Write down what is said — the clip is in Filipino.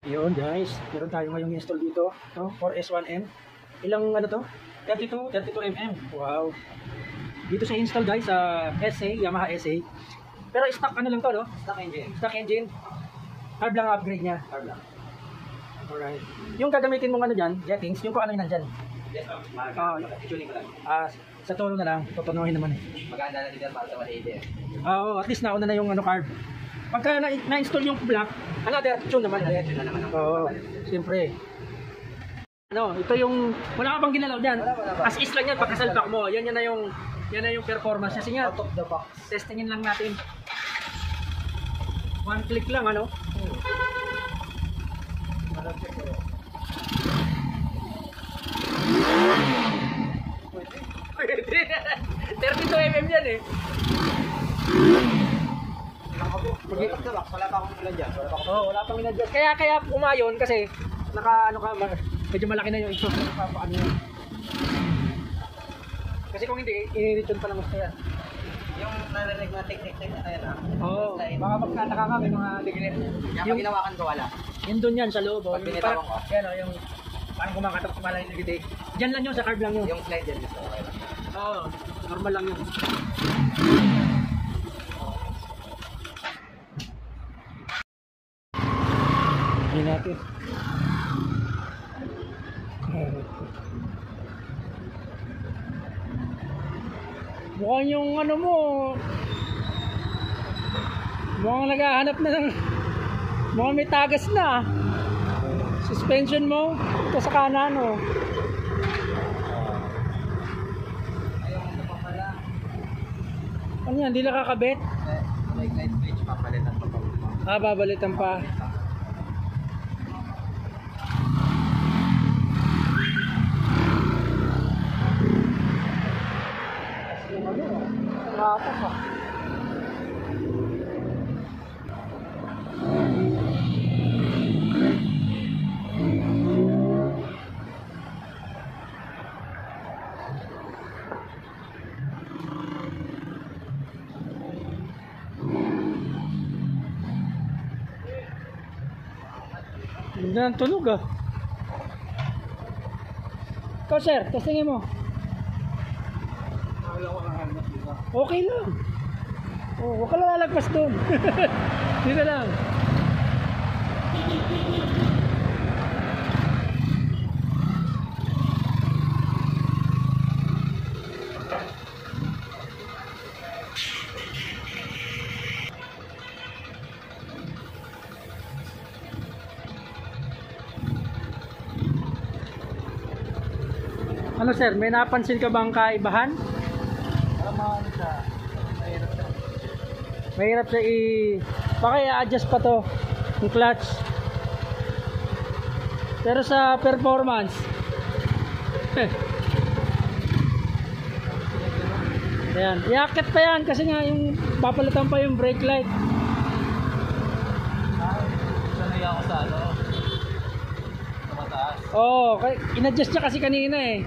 Yun guys, meron tayo ngayong install dito, no? 4S1M. Ilang ano to? 32 mm. Wow. Dito sa install guys sa SA, Yamaha SA. Pero stock ano lang to, no? Stock engine. Stock engine. Carb lang upgrade niya. Carb lang. Alright. Yung gagamitin mong ano diyan, jettings, yung kung ano yun nandyan. Yes, tuning ko lang. Sa tono na lang, tutunuhin naman eh. Maganda na dito para sa 180 eh. Oo, at least nauna na yung ano carb. Pagka na-install yung block, another tune naman. Tune na naman. Oo, siyempre. Ano, ito yung, wala ka bang ginalaw dyan? Wala. As is lang yan, pagkasalpak mo. Yan na yung performance. Kasi nga, Out of the box. testingin lang natin. One click lang, ano? Pwede. 32 mm yan eh. Wala pa akong ilan dyan. Wala pang in-adjust. Kaya umayon kasi medyo malaki na yung exhaust. Ano yan. Kasi kung hindi, i-return pa lang gusto yan. Yung narinig na technique na yan Oo, baka magkataka ka, may mga ligilin. Yung ginawakan ko wala. Yun doon yan sa loob. Pag binitawan ko. Yan o, yung parang kumakatok sa malay na gitik. Diyan lang yun, sa carb lang yun. Yung slide dyan gusto ko. Oo, normal lang yun. Hindi natin. Mukhang yung ano mo, mukhang naghahanap na ng, mukhang may tagas na. Suspension mo, ito sa kanan o. Ayun, ito pa pala. Ano yan, hindi nakakabit? Like light switch, papalitan pa pa. Babalitan pa. Yung ano, nakakap pa. Ganda ng tunog ah. Ikaw sir, testingin mo. Okay lang. Huwag ka lang lalagpas doon. Dito lang. Ano sir, may napansin ka bang kaibahan? Tama siya. Mahirap siya baka i-adjust pa to yung clutch. Pero sa performance ayan, iakit pa yan kasi nga yung papalitan pa yung brake light. Sanay ako sa ano? Sa mataas. Oo, in-adjust niya kasi kanina eh.